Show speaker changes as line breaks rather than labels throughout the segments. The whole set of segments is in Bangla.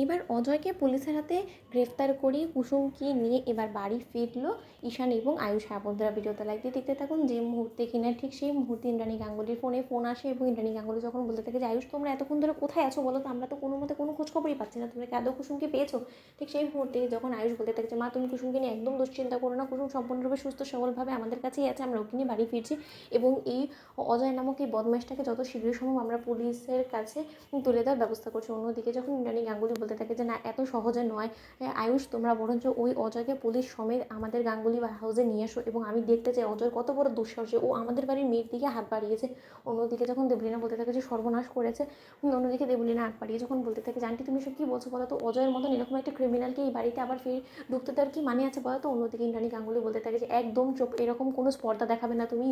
এবার অজয়কে পুলিশের হাতে গ্রেফতার করে কুসুমকে নিয়ে এবার বাড়ি ফিরলো ঈশান এবং আয়ুষ। হ্যাঁ বন্ধুরা, ভিডিওতে লাইক দিয়ে দেখতে থাকুন। যে মুহূর্তে কিনা ঠিক সেই মুহূর্তে ইন্দ্রাণী গাঙ্গুলির ফোন আসে এবং ইন্দ্রাণী গাঙ্গুলি যখন বলতে থাকে যে আয়ুষ তোমরা এতক্ষণ ধরে কোথায় আছো বলো তো, আমরা তো কোনো মতে কোনো খোঁজখবরই পাচ্ছি না, তোমরা কি আদৌ কুসুমকে পেয়েছো? ঠিক সেই মুহূর্তে যখন আয়ুষ বলতে থাকে যে মা তুমি কুসুমকে নিয়ে একদম দুশ্চিন্তা করো না, কুসুম সম্পূর্ণরূপে সুস্থ সবলভাবে আমাদের কাছেই আছে, আমরা ওকে নিয়ে বাড়ি ফিরছি এবং এই অজয় নামক এই বদমাইশটাকে যত শীঘ্রই সম্ভব আমরা পুলিশের কাছে তুলে দেওয়ার ব্যবস্থা করছে। অন্যদিকে যখন ইন্দ্রাণী গাঙ্গুলি বলতে থাকে যে না এত সহজে নয় আয়ুষ, তোমরা বরঞ্চ ওই অজয়কে পুলিশ সমেত আমাদের গাঙ্গুলি হাউসে নিয়ে আসো এবং আমি দেখতে চাই অজয় কত বড় দুঃসাহসী, ও আমাদের বাড়ির মেয়ের দিকে হাত বাড়িয়েছে। অন্যদিকে যখন দেবলীনা বলতে থাকে যে সর্বনাশ করেছে, অন্যদিকে দেবলীনা হাত বাড়িয়ে যখন বলতে থাকে যে আন্টি তুমি সব কী বলছো বলো তো, অজয়ের মতন এরকম একটা ক্রিমিনালকে এই বাড়িতে আবার ফিরে ঢুকতে দেওয়ার কি মানে আছে বলো তো। অন্যদিকে ইন্দ্রাণী গাঙ্গুলি বলতে থাকে যে একদম চোখ এরকম কোনো স্পর্ধা দেখাবে না তুমি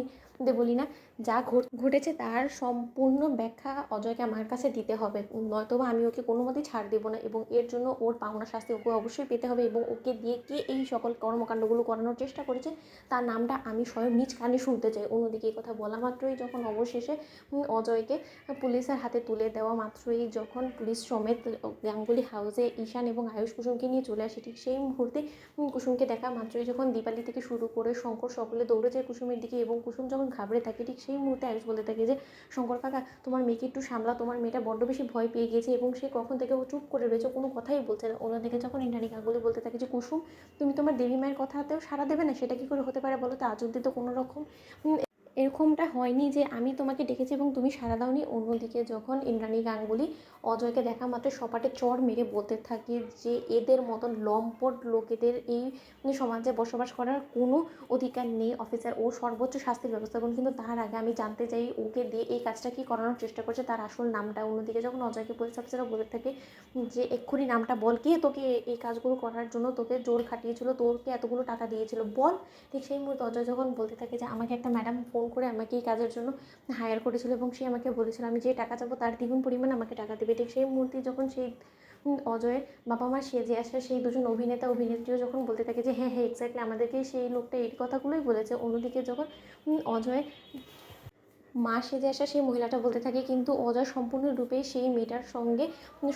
দেবলীনা, যা ঘটেছে তার সম্পূর্ণ ব্যাখ্যা অজয়কে আমার কাছে দিতে হবে, নয়তোবা আমি ওকে কোনো মতেই ছাড় দেবো না এবং এর জন্য ওর পাওনা শাস্তি ওকে অবশ্যই পেতে হবে এবং ওকে দিয়ে কে এই সকল কর্মকাণ্ডগুলো করানোর চেষ্টা করেছে তার নামটা আমি স্বয়ং নিজ কানে শুনতে চাই। অন্যদিকে এই কথা বলা মাত্রই যখন অবশেষে অজয়কে পুলিশের হাতে তুলে দেওয়া মাত্রই যখন পুলিশ সমেত গাঙ্গুলি হাউসে ঈশান এবং আয়ুষ কুসুমকে নিয়ে চলে আসে, ঠিক সেই মুহূর্তে কুসুমকে দেখা মাত্রই যখন দীপালি থেকে শুরু করে শঙ্কর সকলে দৌড়ে যায় কুসুমের দিকে এবং কুসুম যখন ঘাবড়ে থাকে, ঠিক সেই মুহূর্তে আয়ুষ বলতে থাকে যে শঙ্কর কাকা তোমার মেয়েকে একটু সামলা, তোমার মেয়েটা বড্ড বেশি ভয় পেয়ে গিয়েছে এবং সে কখন থেকে ও চুপ করে রয়েছে, কোনো কথাই বলছে না। অন্যদিকে যখন ইন্দ্রাণী গাঙ্গুলি বলতে থাকে যে কুসুম তুমি তোমার দেবী মায়ের কথাতেও সাড়া দেবে না, সেটা কী করে হতে পারে বলো তো, আজ অব্দি তো কোনো রকম এরকমটা হয়নি যে আমি তোমাকে ডেকেছি এবং তুমি সাড়া দাওনি। অন্যদিকে যখন ইন্দ্রাণী গাঙ্গুলি অজয়কে দেখা মাত্র সপাটে চড় মেরে বলতে থাকে যে এদের মতন লম্পট লোকেদের এই সমাজে বসবাস করার কোনো অধিকার নেই অফিসার, ও সর্বোচ্চ শাস্তির ব্যবস্থা করুন, কিন্তু তার আগে আমি জানতে চাই ওকে দিয়ে এই কাজটা কি করানোর চেষ্টা করছে তার আসল নামটা। অন্যদিকে যখন অজয়কে পুলিশ অফিসাররা বলে থাকে যে এক্ষুনি নামটা বল, কে তোকে এই কাজগুলো করার জন্য তোকে জোর খাটিয়েছিল, তোরকে এতগুলো টাকা দিয়েছিল বল। ঠিক সেই মুহূর্তে অজয় যখন বলতে থাকে যে আমাকে একটা ম্যাডাম ফোন করে আমাকে এই কাজের জন্য হায়ার করেছিল এবং সে আমাকে বলেছিল আমি যে টাকা চাবো তার দ্বিগুণ পরিমাণ আমাকে টাকা দেবে। ঠিক সেই মুহূর্তে যখন সেই অজয়ের বাবা মা সেজে আসে সেই দুজন অভিনেতা অভিনেত্রীও যখন বলতে থাকে যে হ্যাঁ হ্যাঁ এক্স্যাক্টলি আমাদেরকে সেই লোকটা এই কথাগুলোই বলেছে। অন্যদিকে যখন অজয় মা সেজে আসা সেই মহিলাটা বলতে থাকে কিন্তু অজয় সম্পূর্ণরূপে সেই মেয়েটার সঙ্গে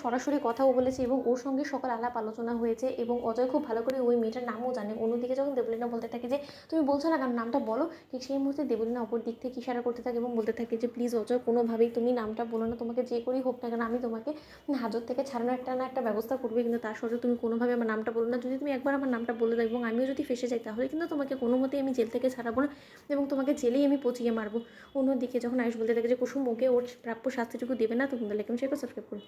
সরাসরি কথাও বলেছে এবং ওর সঙ্গে সকল আলাপ আলোচনা হয়েছে এবং অজয় খুব ভালো করে ওই মেয়েটার নামও জানে। অন্যদিকে যখন দেবলীনা বলতে থাকে যে তুমি বলছো না কারণ নামটা বলো, ঠিক সেই মুহূর্তে দেবলীনা অপর দিক থেকে ইশারা করতে থাকে এবং বলতে থাকে যে প্লিজ অজয় কোনোভাবেই তুমি নামটা বলো না, তোমাকে যে করেই হোক না কেন আমি তোমাকে হাজত থেকে ছাড়ানোর একটা ব্যবস্থা করবে, কিন্তু তার সত্ত্বেও তুমি কোনোভাবে আমার নামটা বলো না। যদি তুমি একবার আমার নামটা বলে দাও এবং আমিও যদি ফেসে যাই তাহলে কিন্তু তোমাকে কোনো মতেই আমি জেল থেকে ছাড়াবো না এবং তোমাকে জেলেই আমি পচিয়ে মারবো। অন্যদিকে যখন আয়ুষ বলতে থাকে যে কুসুম ওকে ওর প্রাপ্য শাস্তিটুকু দেবে না, তো বন্ধুরা লাইক এবং শেয়ার করে সাবস্ক্রাইব করুন।